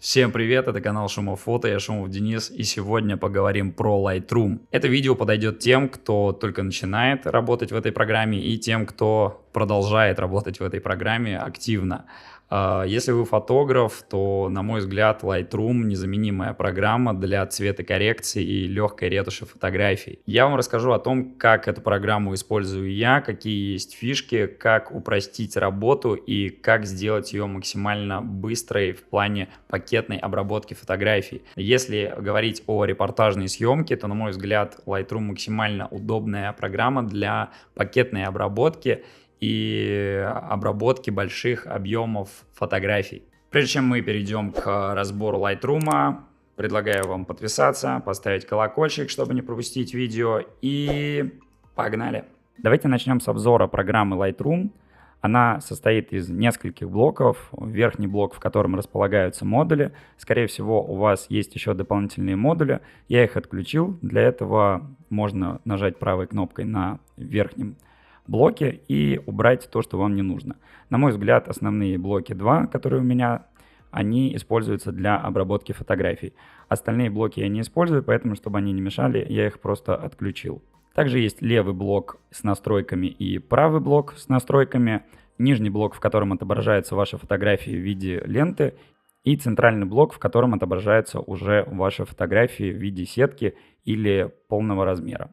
Всем привет, это канал Шумов Фото, я Шумов Денис, и сегодня поговорим про Lightroom. Это видео подойдет тем, кто только начинает работать в этой программе, и тем, кто продолжает работать в этой программе активно. Если вы фотограф, то, на мой взгляд, Lightroom — незаменимая программа для цветокоррекции и легкой ретуши фотографий. Я вам расскажу о том, как эту программу использую я, какие есть фишки, как упростить работу и как сделать ее максимально быстрой в плане пакетной обработки фотографий. Если говорить о репортажной съемке, то, на мой взгляд, Lightroom максимально удобная программа для пакетной обработки и обработки больших объемов фотографий. Прежде чем мы перейдем к разбору Lightroom, предлагаю вам подписаться, поставить колокольчик, чтобы не пропустить видео, и погнали! Давайте начнем с обзора программы Lightroom. Она состоит из нескольких блоков. Верхний блок, в котором располагаются модули. Скорее всего, у вас есть еще дополнительные модули. Я их отключил. Для этого можно нажать правой кнопкой на верхнем блоке и убрать то, что вам не нужно. На мой взгляд, основные блоки 2, которые у меня, они используются для обработки фотографий. Остальные блоки я не использую, поэтому, чтобы они не мешали, я их просто отключил. Также есть левый блок с настройками и правый блок с настройками, нижний блок, в котором отображаются ваши фотографии в виде ленты, и центральный блок, в котором отображаются уже ваши фотографии в виде сетки или полного размера.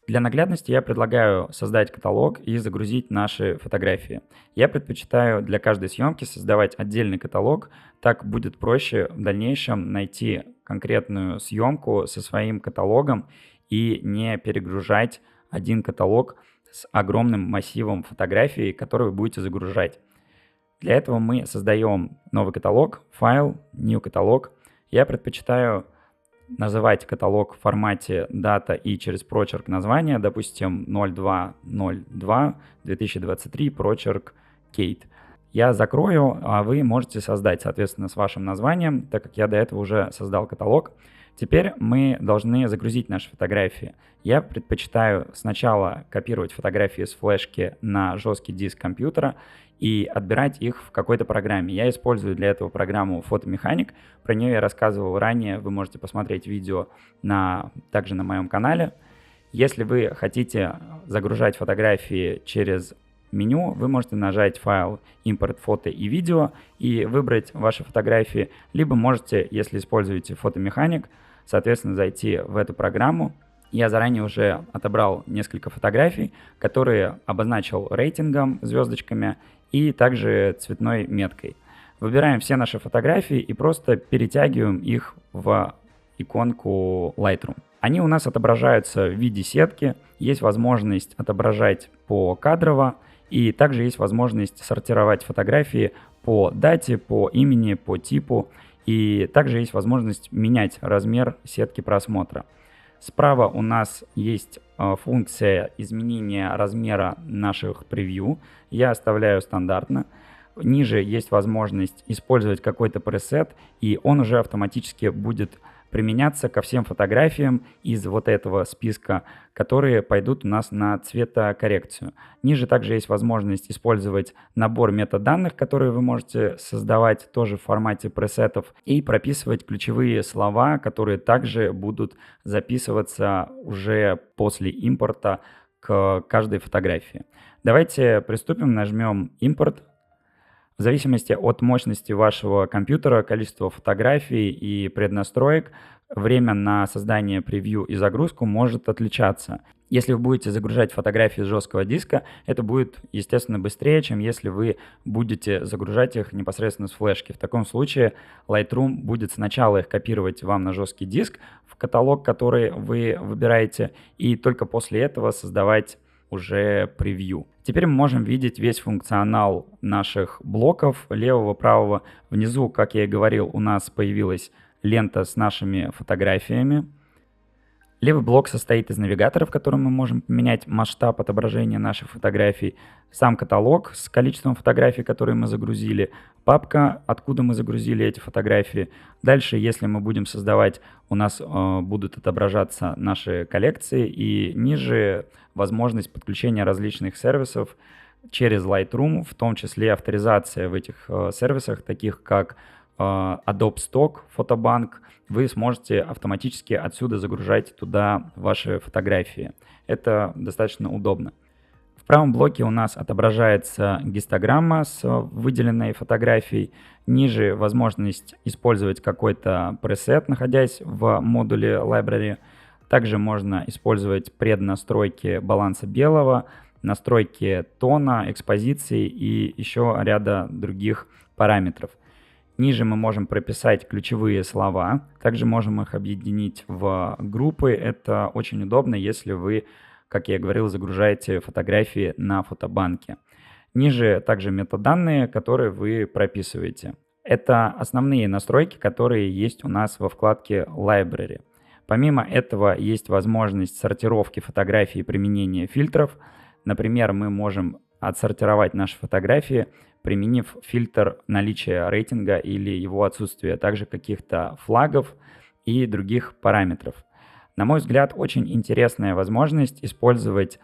Для наглядности я предлагаю создать каталог и загрузить наши фотографии. Я предпочитаю для каждой съемки создавать отдельный каталог, так будет проще в дальнейшем найти конкретную съемку со своим каталогом и не перегружать один каталог с огромным массивом фотографий, которые вы будете загружать. Для этого мы создаем новый каталог, файл, new каталог. Я предпочитаю называть каталог в формате дата и через прочерк названия, допустим, 02.02.2023, прочерк Kate. Я закрою, а вы можете создать, соответственно, с вашим названием, так как я до этого уже создал каталог. Теперь мы должны загрузить наши фотографии. Я предпочитаю сначала копировать фотографии с флешки на жесткий диск компьютера и отбирать их в какой-то программе. Я использую для этого программу Фотомеханик. Про нее я рассказывал ранее. Вы можете посмотреть видео также на моем канале. Если вы хотите загружать фотографии через меню, вы можете нажать файл «Импорт фото и видео» и выбрать ваши фотографии. Либо можете, если используете Фотомеханик, соответственно, зайти в эту программу. Я заранее уже отобрал несколько фотографий, которые обозначил рейтингом, звездочками и также цветной меткой. Выбираем все наши фотографии и просто перетягиваем их в иконку Lightroom. Они у нас отображаются в виде сетки, есть возможность отображать покадрово, и также есть возможность сортировать фотографии по дате, по имени, по типу, и также есть возможность менять размер сетки просмотра. Справа у нас есть функция изменения размера наших превью. Я оставляю стандартно. Ниже есть возможность использовать какой-то пресет, и он уже автоматически будет применяться ко всем фотографиям из вот этого списка, которые пойдут у нас на цветокоррекцию. Ниже также есть возможность использовать набор метаданных, которые вы можете создавать тоже в формате пресетов, и прописывать ключевые слова, которые также будут записываться уже после импорта к каждой фотографии. Давайте приступим, нажмем «Импорт». В зависимости от мощности вашего компьютера, количества фотографий и преднастроек, время на создание превью и загрузку может отличаться. Если вы будете загружать фотографии с жесткого диска, это будет, естественно, быстрее, чем если вы будете загружать их непосредственно с флешки. В таком случае Lightroom будет сначала их копировать вам на жесткий диск в каталог, который вы выбираете, и только после этого создавать уже превью. Теперь мы можем видеть весь функционал наших блоков левого, правого. Внизу, как я и говорил, у нас появилась лента с нашими фотографиями. Левый блок состоит из навигатора, в котором мы можем поменять масштаб отображения наших фотографий, сам каталог с количеством фотографий, которые мы загрузили, папка, откуда мы загрузили эти фотографии. Дальше, если мы будем создавать, у нас будут отображаться наши коллекции, и ниже возможность подключения различных сервисов через Lightroom, в том числе авторизация в этих сервисах, таких как Adobe Stock фотобанк, вы сможете автоматически отсюда загружать туда ваши фотографии. Это достаточно удобно. В правом блоке у нас отображается гистограмма с выделенной фотографией. Ниже возможность использовать какой-то пресет, находясь в модуле Library. Также можно использовать преднастройки баланса белого, настройки тона, экспозиции и еще ряда других параметров. Ниже мы можем прописать ключевые слова, также можем их объединить в группы. Это очень удобно, если вы, как я говорил, загружаете фотографии на фотобанке. Ниже также метаданные, которые вы прописываете. Это основные настройки, которые есть у нас во вкладке Library. Помимо этого есть возможность сортировки фотографий и применения фильтров. Например, мы можем отсортировать наши фотографии, применив фильтр наличия рейтинга или его отсутствия, а также каких-то флагов и других параметров. На мой взгляд, очень интересная возможность использовать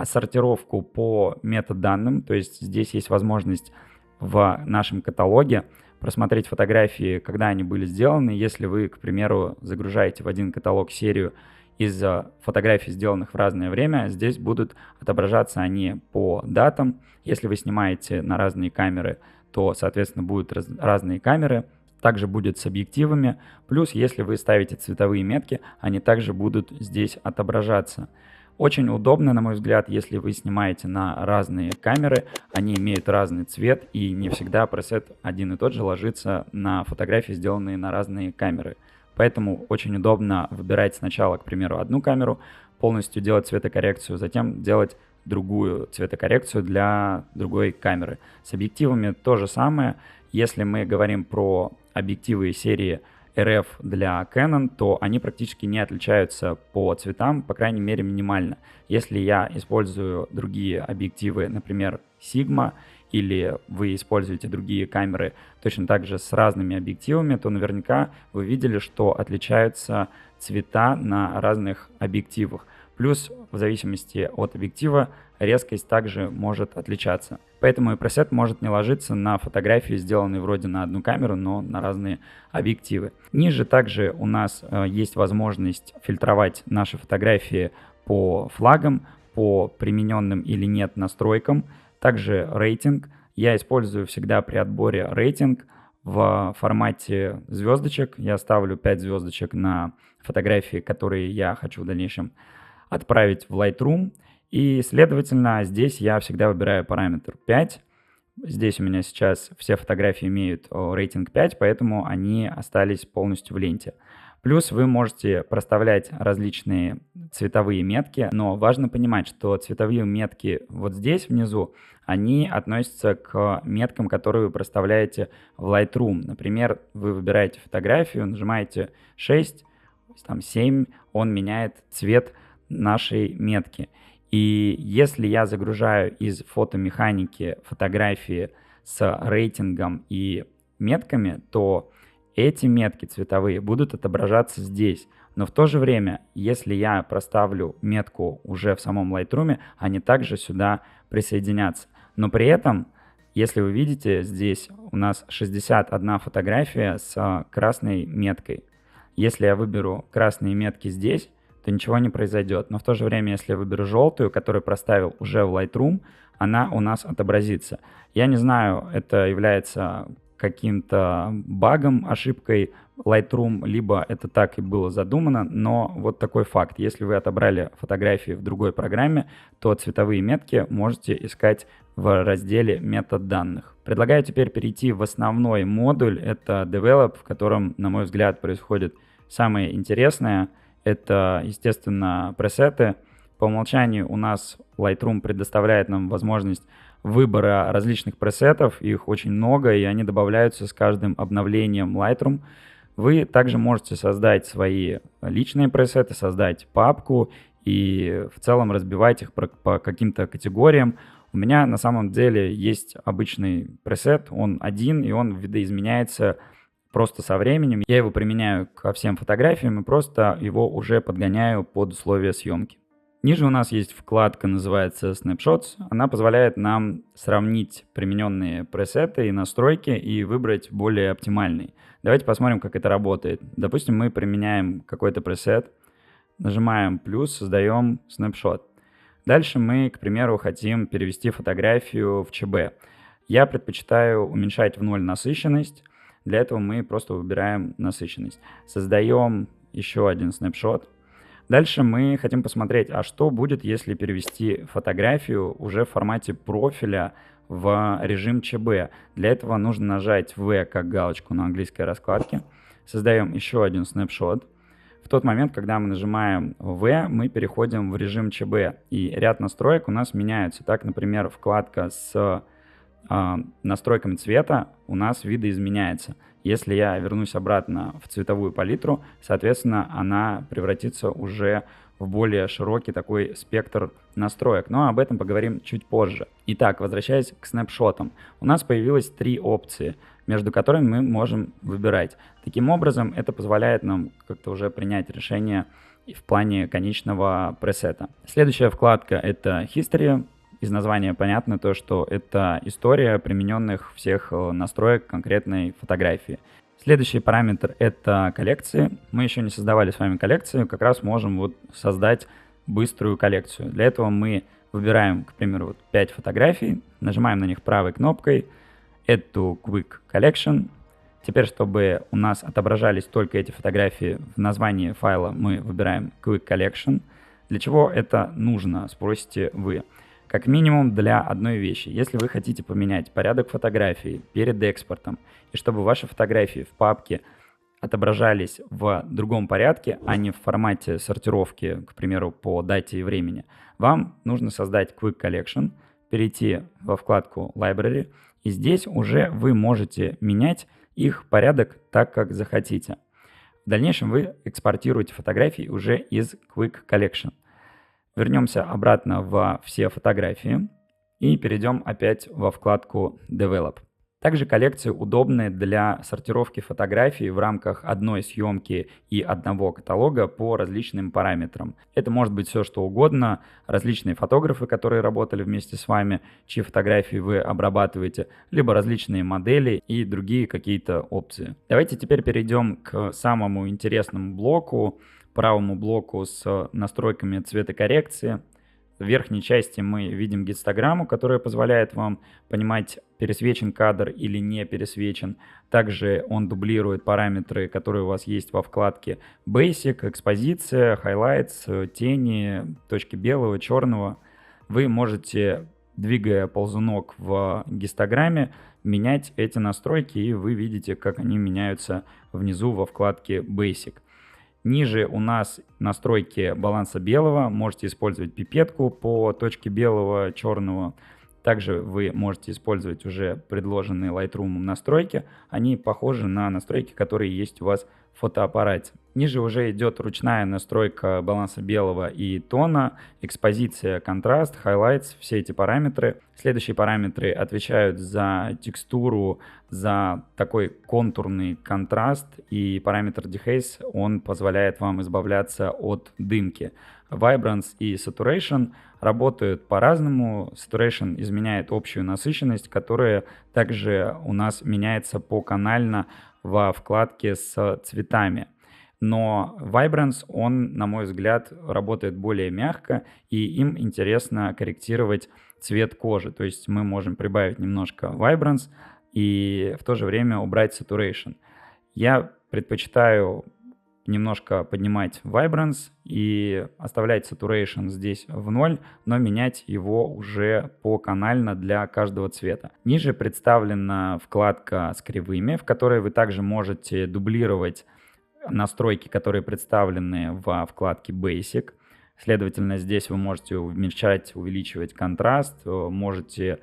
сортировку по метаданным, то есть здесь есть возможность в нашем каталоге просмотреть фотографии, когда они были сделаны. Если вы, к примеру, загружаете в один каталог серию из фотографий, сделанных в разное время, здесь будут отображаться они по датам. Если вы снимаете на разные камеры, то, соответственно, будут разные камеры. Также будет с объективами. Плюс, если вы ставите цветовые метки, они также будут здесь отображаться. Очень удобно, на мой взгляд, если вы снимаете на разные камеры, они имеют разный цвет, и не всегда пресет один и тот же ложится на фотографии, сделанные на разные камеры. Поэтому очень удобно выбирать сначала, к примеру, одну камеру, полностью делать цветокоррекцию, затем делать другую цветокоррекцию для другой камеры. С объективами то же самое. Если мы говорим про объективы серии RF для Canon, то они практически не отличаются по цветам, по крайней мере минимально. Если я использую другие объективы, например, Sigma, или вы используете другие камеры точно так же с разными объективами, то наверняка вы видели, что отличаются цвета на разных объективах. Плюс в зависимости от объектива резкость также может отличаться. Поэтому и пресет может не ложиться на фотографии, сделанные вроде на одну камеру, но на разные объективы. Ниже также у нас есть возможность фильтровать наши фотографии по флагам, по примененным или нет настройкам. Также рейтинг. Я использую всегда при отборе рейтинг в формате звездочек. Я ставлю 5 звездочек на фотографии, которые я хочу в дальнейшем отправить в Lightroom. И, следовательно, здесь я всегда выбираю параметр 5. Здесь у меня сейчас все фотографии имеют рейтинг 5, поэтому они остались полностью в ленте. Плюс вы можете проставлять различные цветовые метки, но важно понимать, что цветовые метки вот здесь внизу, они относятся к меткам, которые вы проставляете в Lightroom. Например, вы выбираете фотографию, нажимаете 6, там 7, он меняет цвет нашей метки. И если я загружаю из фотомеханики фотографии с рейтингом и метками, то эти метки цветовые будут отображаться здесь. Но в то же время, если я проставлю метку уже в самом Lightroom, они также сюда присоединятся. Но при этом, если вы видите, здесь у нас 61 фотография с красной меткой. Если я выберу красные метки здесь, то ничего не произойдет. Но в то же время, если я выберу желтую, которую проставил уже в Lightroom, она у нас отобразится. Я не знаю, это является каким-то багом, ошибкой Lightroom, либо это так и было задумано, но вот такой факт. Если вы отобрали фотографии в другой программе, то цветовые метки можете искать в разделе метод данных. Предлагаю теперь перейти в основной модуль, это Develop, в котором, на мой взгляд, происходит самое интересное. Это, естественно, пресеты. По умолчанию у нас Lightroom предоставляет нам возможность выбора различных пресетов. Их очень много, и они добавляются с каждым обновлением Lightroom. Вы также можете создать свои личные пресеты, создать папку и в целом разбивать их по каким-то категориям. У меня на самом деле есть обычный пресет, он один, и он видоизменяется просто со временем. Я его применяю ко всем фотографиям и просто его уже подгоняю под условия съемки. Ниже у нас есть вкладка, называется Snapshots. Она позволяет нам сравнить примененные пресеты и настройки и выбрать более оптимальный. Давайте посмотрим, как это работает. Допустим, мы применяем какой-то пресет, нажимаем плюс, создаем снапшот. Дальше мы, к примеру, хотим перевести фотографию в ЧБ. Я предпочитаю уменьшать в 0 насыщенность. Для этого мы просто выбираем насыщенность. Создаем еще один снапшот. Дальше мы хотим посмотреть, а что будет, если перевести фотографию уже в формате профиля в режим ЧБ. Для этого нужно нажать V как галочку на английской раскладке. Создаем еще один снапшот. В тот момент, когда мы нажимаем V, мы переходим в режим ЧБ, и ряд настроек у нас меняются. Так, например, вкладка с настройками цвета у нас видоизменяется. Если я вернусь обратно в цветовую палитру, соответственно, она превратится уже в более широкий такой спектр настроек. Но об этом поговорим чуть позже. Итак, возвращаясь к снапшотам. У нас появилось 3 опции, между которыми мы можем выбирать. Таким образом, это позволяет нам как-то уже принять решение в плане конечного пресета. Следующая вкладка — это History. Из названия понятно то, что это история примененных всех настроек конкретной фотографии. Следующий параметр — это коллекции. Мы еще не создавали с вами коллекцию, как раз можем вот создать быструю коллекцию. Для этого мы выбираем, к примеру, 5 фотографий, нажимаем на них правой кнопкой Add to Quick Collection. Теперь, чтобы у нас отображались только эти фотографии, в названии файла мы выбираем Quick Collection. Для чего это нужно, спросите вы? Как минимум для одной вещи. Если вы хотите поменять порядок фотографий перед экспортом, и чтобы ваши фотографии в папке отображались в другом порядке, а не в формате сортировки, к примеру, по дате и времени, вам нужно создать Quick Collection, перейти во вкладку Library, и здесь уже вы можете менять их порядок так, как захотите. В дальнейшем вы экспортируете фотографии уже из Quick Collection. Вернемся обратно во все фотографии и перейдем опять во вкладку Develop. Также коллекции удобны для сортировки фотографий в рамках одной съемки и одного каталога по различным параметрам. Это может быть все что угодно, различные фотографы, которые работали вместе с вами, чьи фотографии вы обрабатываете, либо различные модели и другие какие-то опции. Давайте теперь перейдем к самому интересному блоку, правому блоку с настройками цветокоррекции. В верхней части мы видим гистограмму, которая позволяет вам понимать, пересвечен кадр или не пересвечен. Также он дублирует параметры, которые у вас есть во вкладке Basic, экспозиция, Highlights, тени, точки белого, черного. Вы можете, двигая ползунок в гистограмме, менять эти настройки, и вы видите, как они меняются внизу во вкладке Basic. Ниже у нас настройки баланса белого. Можете использовать пипетку по точке белого, черного. Также вы можете использовать уже предложенные Lightroom настройки. Они похожи на настройки, которые есть у вас в фотоаппарате. Ниже уже идет ручная настройка баланса белого и тона, экспозиция, контраст, highlights, все эти параметры. Следующие параметры отвечают за текстуру, за такой контурный контраст, и параметр Dehaze, он позволяет вам избавляться от дымки. Vibrance и Saturation работают по-разному. Saturation изменяет общую насыщенность, которая также у нас меняется поканально во вкладке с цветами. Но Vibrance, он, на мой взгляд, работает более мягко, и им интересно корректировать цвет кожи. То есть мы можем прибавить немножко Vibrance и в то же время убрать Saturation. Я предпочитаю немножко поднимать Vibrance и оставлять Saturation здесь в 0, но менять его уже поканально для каждого цвета. Ниже представлена вкладка с кривыми, в которой вы также можете дублировать настройки, которые представлены во вкладке Basic. Следовательно, здесь вы можете уменьшать, увеличивать контраст, можете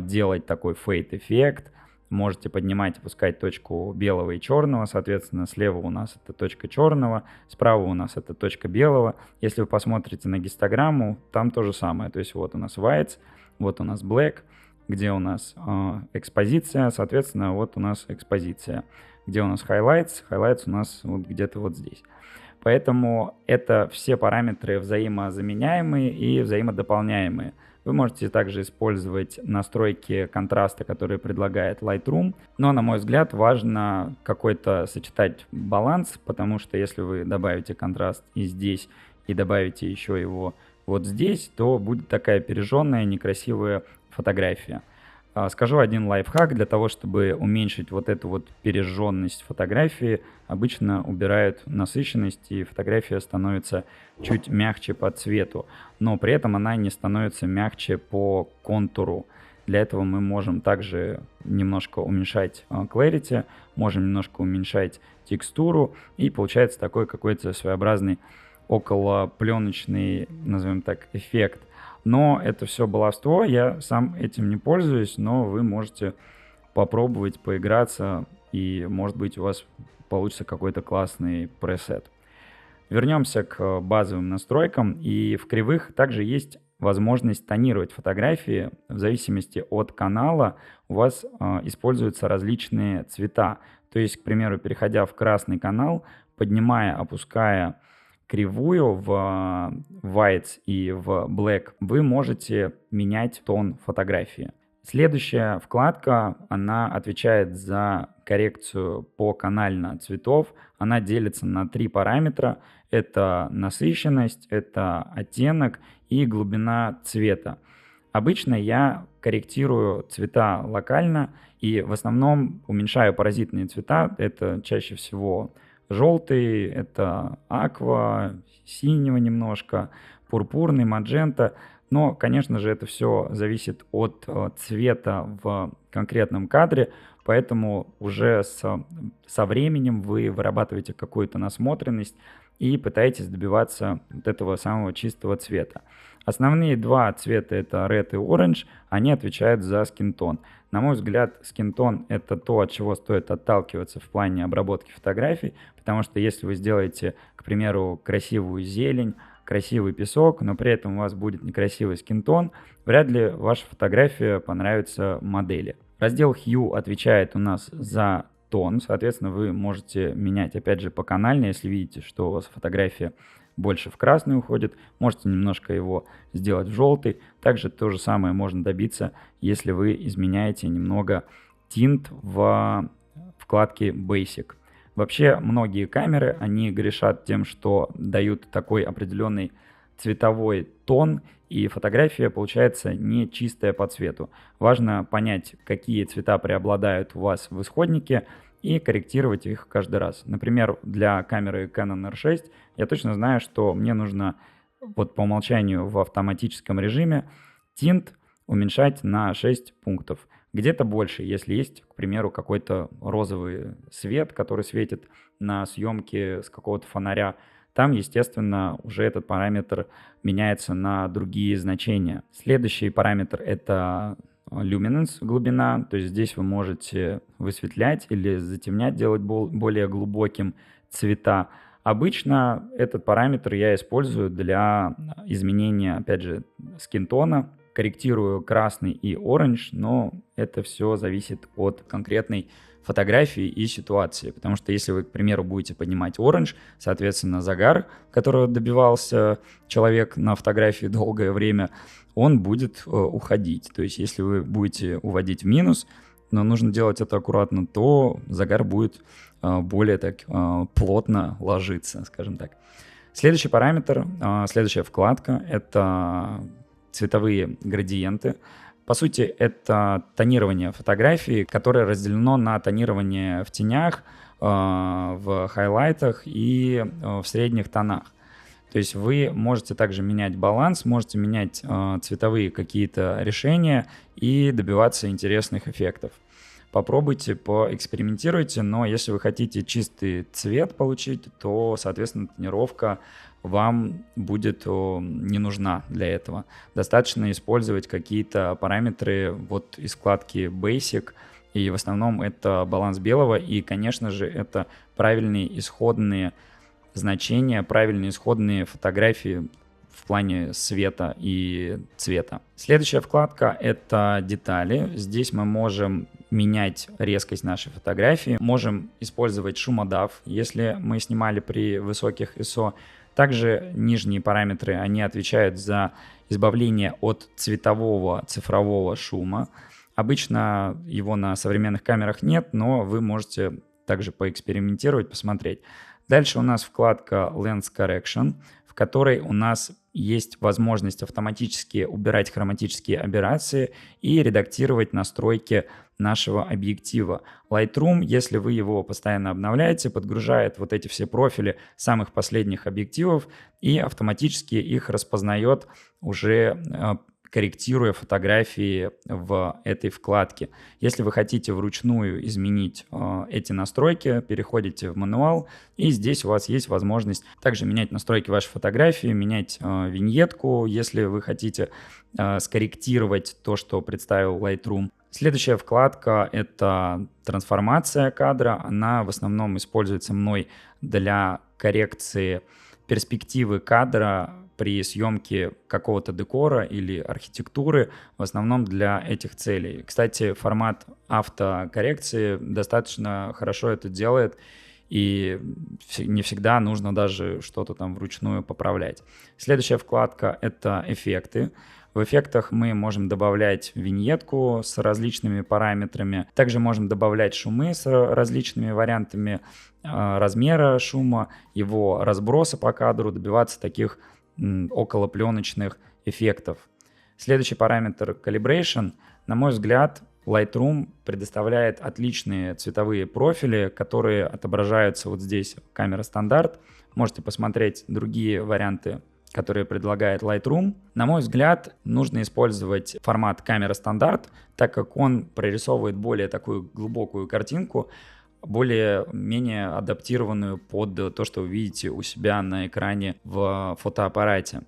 делать такой фейд-эффект, можете поднимать и опускать точку белого и черного, соответственно, слева у нас это точка черного, справа у нас это точка белого. Если вы посмотрите на гистограмму, там то же самое. То есть вот у нас whites, вот у нас black, где у нас экспозиция, соответственно, вот у нас экспозиция. Где у нас highlights? Highlights у нас вот где-то вот здесь. Поэтому это все параметры взаимозаменяемые и взаимодополняемые. Вы можете также использовать настройки контраста, которые предлагает Lightroom, но, на мой взгляд, важно какой-то сочетать баланс, потому что если вы добавите контраст и здесь, и добавите еще его вот здесь, то будет такая пережженная, некрасивая фотография. Скажу один лайфхак: для того, чтобы уменьшить вот эту вот пережженность фотографии, обычно убирают насыщенность, и фотография становится чуть мягче по цвету, но при этом она не становится мягче по контуру. Для этого мы можем также немножко уменьшать clarity, можем немножко уменьшать текстуру, и получается такой какой-то своеобразный околопленочный, назовем так, эффект. Но это все баловство, я сам этим не пользуюсь, но вы можете попробовать поиграться, и, может быть, у вас получится какой-то классный пресет. Вернемся к базовым настройкам, и в кривых также есть возможность тонировать фотографии. В зависимости от канала у вас используются различные цвета. То есть, к примеру, переходя в красный канал, поднимая, опуская кривую в whites и в black, вы можете менять тон фотографии. Следующая вкладка, она отвечает за коррекцию поканально цветов. Она делится на 3 параметра. Это насыщенность, это оттенок и глубина цвета. Обычно я корректирую цвета локально и в основном уменьшаю паразитные цвета. Это чаще всего желтый, это аква, синего немножко, пурпурный, маджента. Но, конечно же, это все зависит от цвета в конкретном кадре, поэтому уже со временем вы вырабатываете какую-то насмотренность и пытаетесь добиваться вот этого самого чистого цвета. Основные 2 цвета — это Red и Orange, они отвечают за скинтон. На мой взгляд, скинтон — это то, от чего стоит отталкиваться в плане обработки фотографий, потому что если вы сделаете, к примеру, красивую зелень, красивый песок, но при этом у вас будет некрасивый скинтон, вряд ли ваша фотография понравится модели. Раздел Hue отвечает у нас за тон, соответственно, вы можете менять, опять же, поканально, если видите, что у вас фотография больше в красный уходит, можете немножко его сделать в желтый. Также то же самое можно добиться, если вы изменяете немного тинт в вкладке Basic. Вообще, многие камеры, они грешат тем, что дают такой определенный цветовой тон, и фотография получается не чистая по цвету. Важно понять, какие цвета преобладают у вас в исходнике, и корректировать их каждый раз. Например, для камеры Canon R6 я точно знаю, что мне нужно вот по умолчанию в автоматическом режиме тинт уменьшать на 6 пунктов. Где-то больше, если есть, к примеру, какой-то розовый свет, который светит на съемке с какого-то фонаря. Там, естественно, уже этот параметр меняется на другие значения. Следующий параметр — это luminance, глубина, то есть здесь вы можете высветлять или затемнять, делать более глубоким цвета. Обычно этот параметр я использую для изменения, опять же, скинтона, корректирую красный и оранж, но это все зависит от конкретной фотографии и ситуации, потому что если вы, к примеру, будете поднимать оранж, соответственно, загар, которого добивался человек на фотографии долгое время, он будет уходить. То есть если вы будете уводить в минус, но нужно делать это аккуратно, то загар будет более так плотно ложиться, скажем так. Следующий параметр, следующая вкладка — это цветовые градиенты. По сути, это тонирование фотографии, которое разделено на тонирование в тенях, в хайлайтах и в средних тонах. То есть вы можете также менять баланс, можете менять цветовые какие-то решения и добиваться интересных эффектов. Попробуйте, поэкспериментируйте, но если вы хотите чистый цвет получить, то, соответственно, тонировка вам будет не нужна для этого. Достаточно использовать какие-то параметры вот из вкладки Basic, и в основном это баланс белого, и, конечно же, это правильные исходные значения, правильные исходные фотографии в плане света и цвета. Следующая вкладка — это детали. Здесь мы можем менять резкость нашей фотографии. Можем использовать шумодав, если мы снимали при высоких ISO. Также нижние параметры, они отвечают за избавление от цветового цифрового шума. Обычно его на современных камерах нет, но вы можете также поэкспериментировать, посмотреть. Дальше у нас вкладка Lens Correction, в которой у нас есть возможность автоматически убирать хроматические аберрации и редактировать настройки нашего объектива. Lightroom, если вы его постоянно обновляете, подгружает вот эти все профили самых последних объективов и автоматически их распознает, уже корректируя фотографии в этой вкладке. Если вы хотите вручную изменить эти настройки, переходите в мануал, и здесь у вас есть возможность также менять настройки вашей фотографии, менять виньетку, если вы хотите скорректировать то, что представил Lightroom. Следующая вкладка — это трансформация кадра. Она в основном используется мной для коррекции перспективы кадра при съемке какого-то декора или архитектуры, в основном для этих целей. Кстати, формат автокоррекции достаточно хорошо это делает, и не всегда нужно даже что-то там вручную поправлять. Следующая вкладка — это эффекты. В эффектах мы можем добавлять виньетку с различными параметрами. Также можем добавлять шумы с различными вариантами размера шума, его разброса по кадру, добиваться таких околопленочных эффектов. Следующий параметр — Calibration. На мой взгляд, Lightroom предоставляет отличные цветовые профили, которые отображаются вот здесь, камера стандарт. Можете посмотреть другие варианты, которые предлагает Lightroom. На мой взгляд, нужно использовать формат камера стандарт, так как он прорисовывает более такую глубокую картинку, более-менее адаптированную под то, что вы видите у себя на экране в фотоаппарате.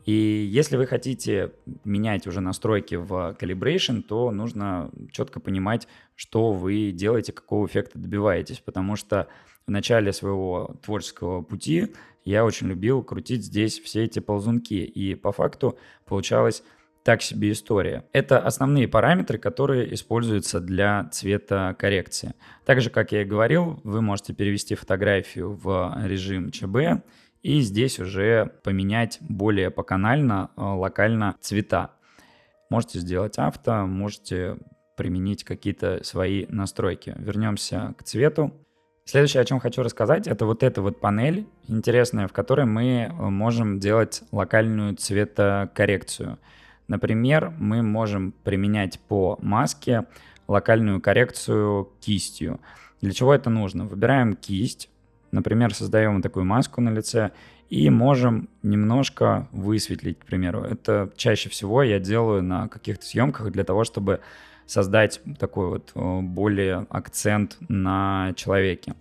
И если вы хотите менять уже настройки в Calibration, то нужно четко понимать, что вы делаете, какого эффекта добиваетесь, потому что в начале своего творческого пути я очень любил крутить здесь все эти ползунки, и по факту получалось так себе история. Это основные параметры, которые используются для цветокоррекции. Также, как я и говорил, вы можете перевести фотографию в режим ЧБ и здесь уже поменять более поканально, локально цвета. Можете сделать авто, можете применить какие-то свои настройки. Вернемся к цвету. Следующее, о чем хочу рассказать, это вот эта вот панель интересная, в которой мы можем делать локальную цветокоррекцию. Например, мы можем применять по маске локальную коррекцию кистью. Для чего это нужно? Выбираем кисть, например, создаем такую маску на лице и можем немножко высветлить, к примеру. Это чаще всего я делаю на каких-то съемках для того, чтобы создать такой вот более акцент на человеке.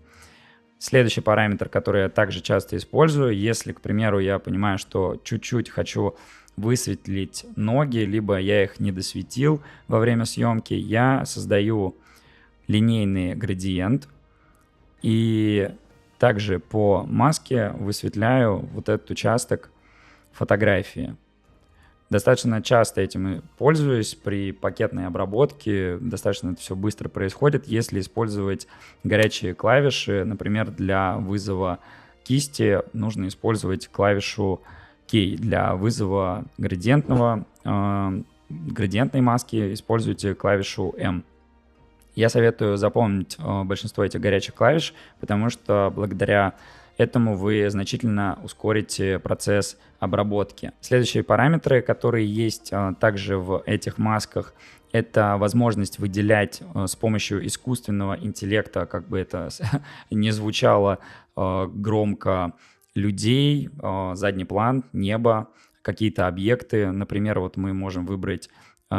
Следующий параметр, который я также часто использую, если, к примеру, я понимаю, что чуть-чуть хочу высветлить ноги, либо я их не досветил во время съемки, я создаю линейный градиент и также по маске высветляю вот этот участок фотографии. Достаточно часто этим пользуюсь при пакетной обработке, достаточно это все быстро происходит. Если использовать горячие клавиши, например, для вызова кисти, нужно использовать клавишу K. Для вызова градиентной маски используйте клавишу M. Я советую запомнить большинство этих горячих клавиш, потому что благодаря этому вы значительно ускорите процесс обработки. Следующие параметры, которые есть также в этих масках, это возможность выделять с помощью искусственного интеллекта, как бы это не звучало громко, людей, задний план, небо, какие-то объекты. Например, вот мы можем выбрать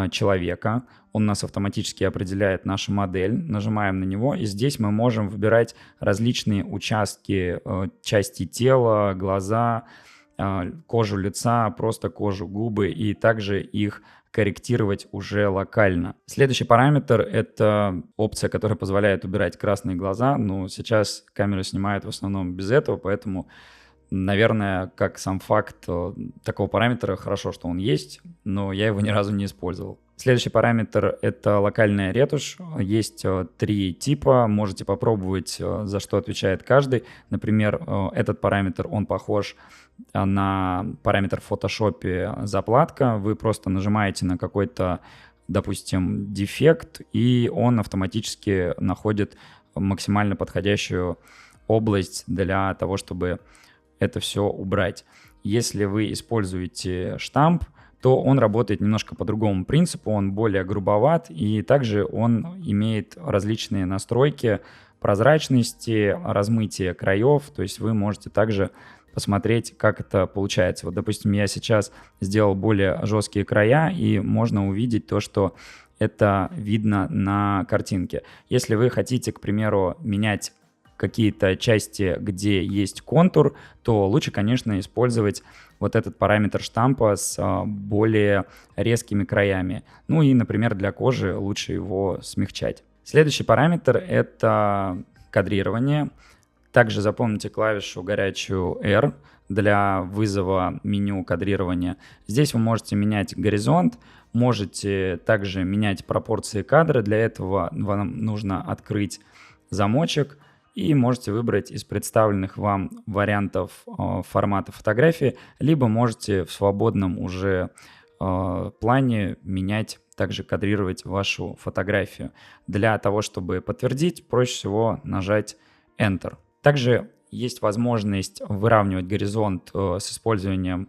человека, он у нас автоматически определяет нашу модель, нажимаем на него, и здесь мы можем выбирать различные участки, части тела, глаза, кожу лица, просто кожу, губы, и также их корректировать уже локально. Следующий параметр — это опция, которая позволяет убирать красные глаза, но сейчас камера снимает в основном без этого, поэтому наверное, как сам факт такого параметра, хорошо, что он есть, но я его ни разу не использовал. Следующий параметр — это локальная ретушь. Есть 3 типа, можете попробовать, за что отвечает каждый. Например, этот параметр, он похож на параметр в Photoshop заплатка. Вы просто нажимаете на какой-то, допустим, дефект, и он автоматически находит максимально подходящую область для того, чтобы это все убрать. Если вы используете штамп, то он работает немножко по другому принципу, он более грубоват, и также он имеет различные настройки прозрачности, размытия краев, то есть вы можете также посмотреть, как это получается. Вот, допустим, я сейчас сделал более жесткие края, и можно увидеть то, что это видно на картинке. Если вы хотите, к примеру, менять какие-то части, где есть контур, то лучше, конечно, использовать вот этот параметр штампа с более резкими краями. Ну и, например, для кожи лучше его смягчать. Следующий параметр — это кадрирование. Также запомните клавишу горячую R для вызова меню кадрирования. Здесь вы можете менять горизонт, можете также менять пропорции кадра. Для этого вам нужно открыть замочек, и можете выбрать из представленных вам вариантов формата фотографии, либо можете в свободном уже плане менять, также кадрировать вашу фотографию. Для того, чтобы подтвердить, проще всего нажать Enter. Также есть возможность выравнивать горизонт с использованием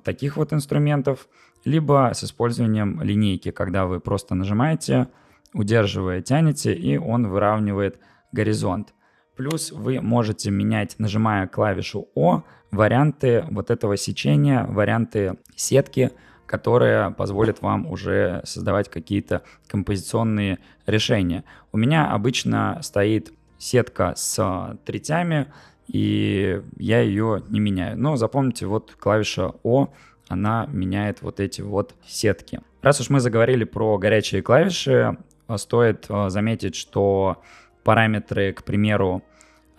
таких вот инструментов, либо с использованием линейки, когда вы просто нажимаете, удерживая, тянете, и он выравнивает горизонт. Плюс вы можете менять, нажимая клавишу О, варианты вот этого сечения, варианты сетки, которые позволят вам уже создавать какие-то композиционные решения. У меня обычно стоит сетка с третями, и я ее не меняю. Но запомните, вот клавиша О, она меняет вот эти вот сетки. Раз уж мы заговорили про горячие клавиши, стоит заметить, что параметры, к примеру,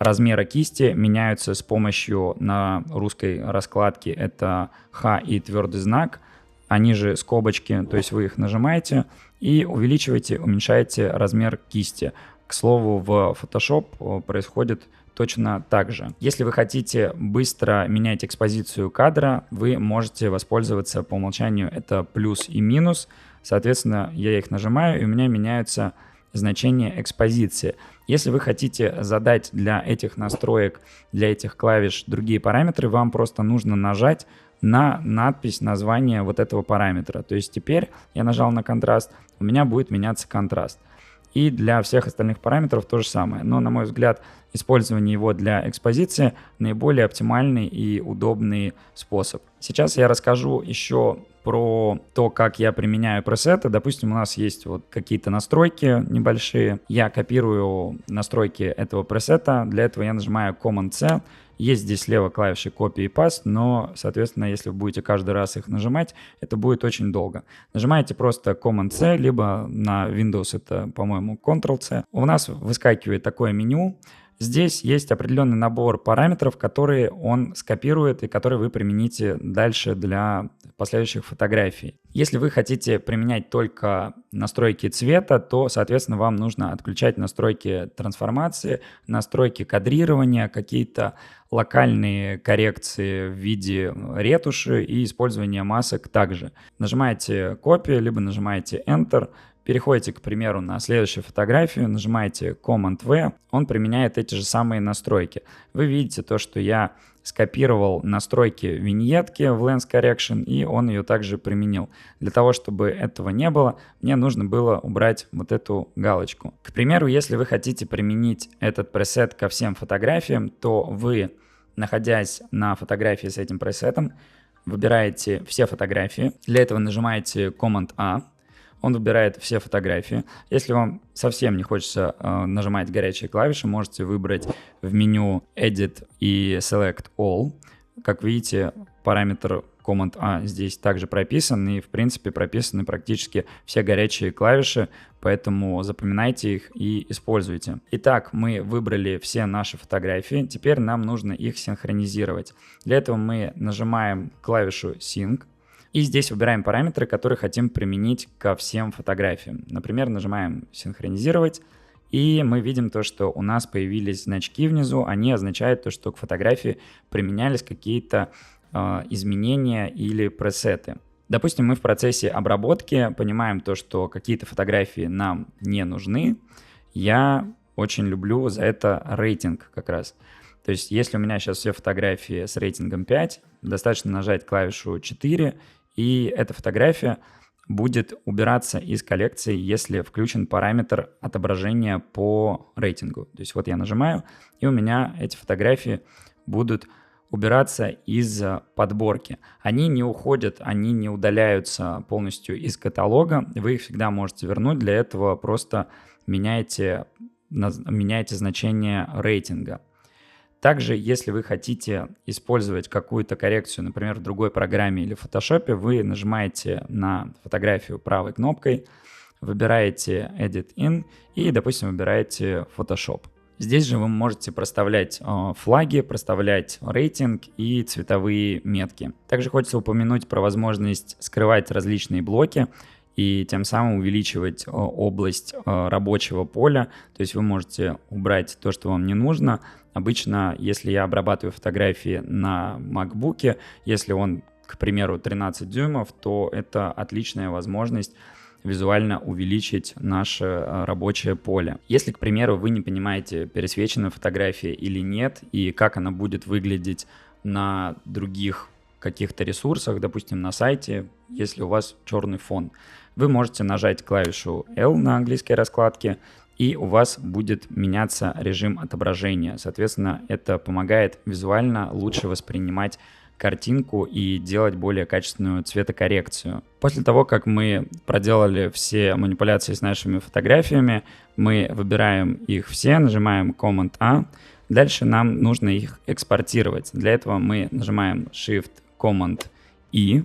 размера кисти меняются с помощью на русской раскладке это Х и твердый знак, они же скобочки, то есть вы их нажимаете и увеличиваете, уменьшаете размер кисти. К слову, в Photoshop происходит точно так же. Если вы хотите быстро менять экспозицию кадра, вы можете воспользоваться по умолчанию это плюс и минус. Соответственно, я их нажимаю, и у меня меняются значения экспозиции. Если вы хотите задать для этих настроек, для этих клавиш другие параметры, вам просто нужно нажать на надпись названия вот этого параметра. То есть теперь я нажал на контраст, у меня будет меняться контраст. И для всех остальных параметров то же самое. Но, на мой взгляд, использование его для экспозиции наиболее оптимальный и удобный способ. Сейчас я расскажу еще про то, как я применяю пресеты. Допустим, у нас есть вот какие-то настройки небольшие. Я копирую настройки этого пресета. Для этого я нажимаю Command-C. Есть здесь слева клавиши Copy и Paste, но, соответственно, если вы будете каждый раз их нажимать, это будет очень долго. Нажимаете просто Command-C, либо на Windows это, по-моему, Ctrl-C. У нас выскакивает такое меню. Здесь есть определенный набор параметров, которые он скопирует и которые вы примените дальше для последующих фотографий. Если вы хотите применять только настройки цвета, то, соответственно, вам нужно отключать настройки трансформации, настройки кадрирования, какие-то локальные коррекции в виде ретуши и использования масок также. Нажимаете копию, либо нажимаете Enter. Переходите, к примеру, на следующую фотографию, нажимаете Command-V, он применяет эти же самые настройки. Вы видите то, что я скопировал настройки виньетки в Lens Correction, и он ее также применил. Для того, чтобы этого не было, мне нужно было убрать вот эту галочку. К примеру, если вы хотите применить этот пресет ко всем фотографиям, то вы, находясь на фотографии с этим пресетом, выбираете все фотографии. Для этого нажимаете Command-A. Он выбирает все фотографии. Если вам совсем не хочется нажимать горячие клавиши, можете выбрать в меню Edit и Select All. Как видите, параметр Command-A здесь также прописан, и, в принципе, прописаны практически все горячие клавиши, поэтому запоминайте их и используйте. Итак, мы выбрали все наши фотографии, теперь нам нужно их синхронизировать. Для этого мы нажимаем клавишу Sync, и здесь выбираем параметры, которые хотим применить ко всем фотографиям. Например, нажимаем «Синхронизировать», и мы видим то, что у нас появились значки внизу. Они означают то, что к фотографии применялись какие-то изменения или пресеты. Допустим, мы в процессе обработки понимаем то, что какие-то фотографии нам не нужны. Я очень люблю за это рейтинг как раз. То есть если у меня сейчас все фотографии с рейтингом 5, достаточно нажать клавишу 4, и эта фотография будет убираться из коллекции, если включен параметр отображения по рейтингу. То есть вот я нажимаю, и у меня эти фотографии будут убираться из подборки. Они не уходят, они не удаляются полностью из каталога. Вы их всегда можете вернуть. Для этого просто меняйте значение рейтинга. Также, если вы хотите использовать какую-то коррекцию, например, в другой программе или в Photoshop, вы нажимаете на фотографию правой кнопкой, выбираете Edit In и, допустим, выбираете Photoshop. Здесь же вы можете проставлять флаги, проставлять рейтинг и цветовые метки. Также хочется упомянуть про возможность скрывать различные блоки и тем самым увеличивать область рабочего поля. То есть вы можете убрать то, что вам не нужно. Обычно, если я обрабатываю фотографии на MacBook, если он, к примеру, 13 дюймов, то это отличная возможность визуально увеличить наше рабочее поле. Если, к примеру, вы не понимаете, пересвечена фотография или нет, и как она будет выглядеть на других каких-то ресурсах, допустим, на сайте, если у вас черный фон, вы можете нажать клавишу L на английской раскладке, и у вас будет меняться режим отображения. Соответственно, это помогает визуально лучше воспринимать картинку и делать более качественную цветокоррекцию. После того, как мы проделали все манипуляции с нашими фотографиями, мы выбираем их все, нажимаем Command-A. Дальше нам нужно их экспортировать. Для этого мы нажимаем Shift-Command-I,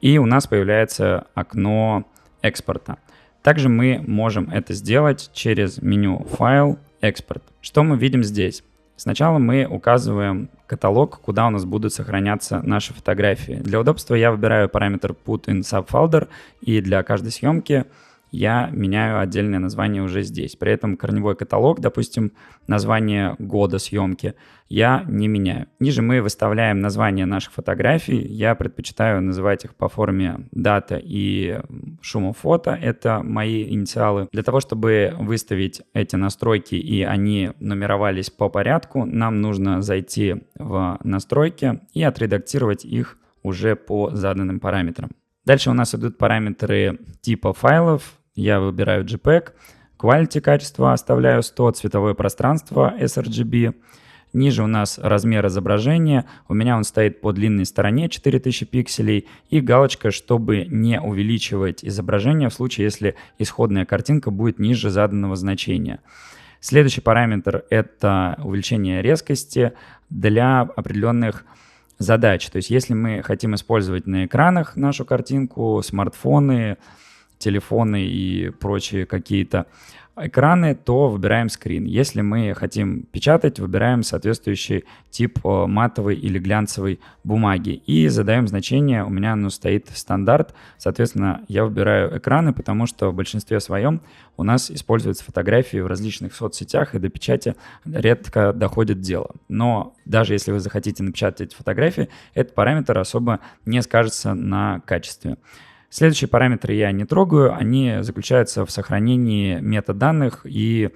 и у нас появляется окно экспорта. Также мы можем это сделать через меню «Файл», «Экспорт». Что мы видим здесь? Сначала мы указываем каталог, куда у нас будут сохраняться наши фотографии. Для удобства я выбираю параметр Put in Subfolder, и для каждой съемки я меняю отдельное название уже здесь. При этом корневой каталог, допустим, название года съемки, я не меняю. Ниже мы выставляем название наших фотографий. Я предпочитаю называть их по форме дата и шумофото. Это мои инициалы. Для того, чтобы выставить эти настройки и они нумеровались по порядку, нам нужно зайти в настройки и отредактировать их уже по заданным параметрам. Дальше у нас идут параметры типа файлов. Я выбираю JPEG, Quality качество оставляю 100, цветовое пространство sRGB. Ниже у нас размер изображения. У меня он стоит по длинной стороне 4000 пикселей. И галочка, чтобы не увеличивать изображение в случае, если исходная картинка будет ниже заданного значения. Следующий параметр — это увеличение резкости для определенных задач. То есть если мы хотим использовать на экранах нашу картинку, смартфоны, телефоны и прочие какие-то экраны, то выбираем screen. Если мы хотим печатать, выбираем соответствующий тип матовой или глянцевой бумаги и задаем значение. У меня оно стоит стандарт. Соответственно, я выбираю экраны, потому что в большинстве своем у нас используются фотографии в различных соцсетях, и до печати редко доходит дело. Но даже если вы захотите напечатать фотографии, этот параметр особо не скажется на качестве. Следующие параметры я не трогаю, они заключаются в сохранении метаданных, и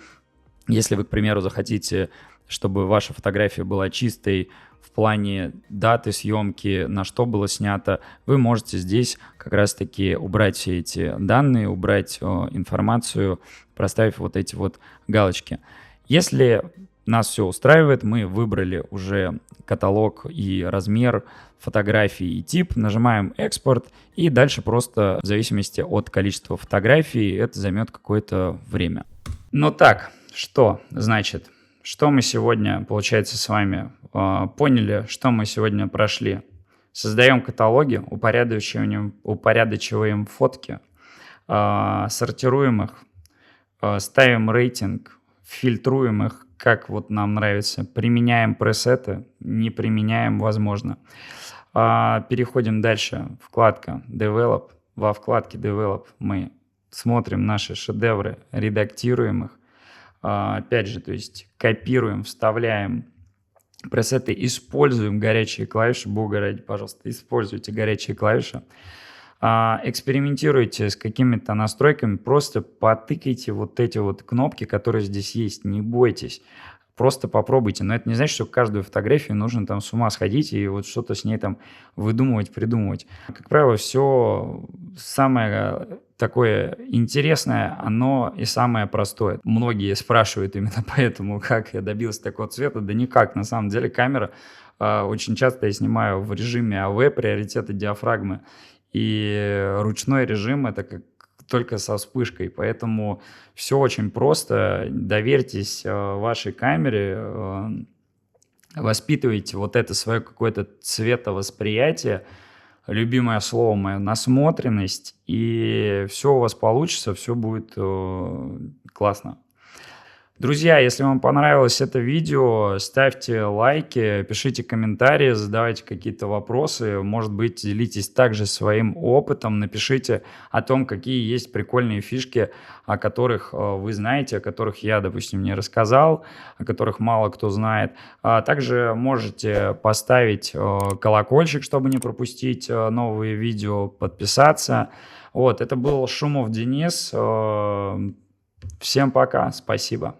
если вы, к примеру, захотите, чтобы ваша фотография была чистой в плане даты съемки, на что было снято, вы можете здесь как раз-таки убрать все эти данные, убрать информацию, проставив вот эти вот галочки. Если нас все устраивает, мы выбрали уже каталог и размер фотографий и тип, нажимаем «Экспорт», и дальше просто в зависимости от количества фотографий это займет какое-то время. Ну так, что значит? Что мы сегодня, получается, с вами поняли, что мы сегодня прошли? Создаем каталоги, упорядочиваем фотки, сортируем их, ставим рейтинг, фильтруем их, как вот нам нравится, применяем пресеты, не применяем, возможно. Переходим дальше, вкладка Develop. Во вкладке Develop мы смотрим наши шедевры, редактируем их. Опять же, то есть копируем, вставляем пресеты, используем горячие клавиши. Бога ради, пожалуйста, используйте горячие клавиши. Экспериментируйте с какими-то настройками, просто потыкайте вот эти вот кнопки, которые здесь есть, не бойтесь. Просто попробуйте. Но это не значит, что каждую фотографию нужно там с ума сходить и вот что-то с ней там выдумывать, придумывать. Как правило, все самое такое интересное, оно и самое простое. Многие спрашивают именно поэтому, как я добился такого цвета. Да никак, на самом деле камера. Очень часто я снимаю в режиме AV, приоритеты диафрагмы. И ручной режим — это как только со вспышкой, поэтому все очень просто. Доверьтесь вашей камере, воспитывайте вот это свое какое-то цветовосприятие, любимое слово мое, насмотренность, и все у вас получится, все будет классно. Друзья, если вам понравилось это видео, ставьте лайки, пишите комментарии, задавайте какие-то вопросы, может быть, делитесь также своим опытом, напишите о том, какие есть прикольные фишки, о которых вы знаете, о которых я, допустим, не рассказал, о которых мало кто знает. Также можете поставить колокольчик, чтобы не пропустить новые видео, подписаться. Вот, это был Шумов Денис. Всем пока, спасибо.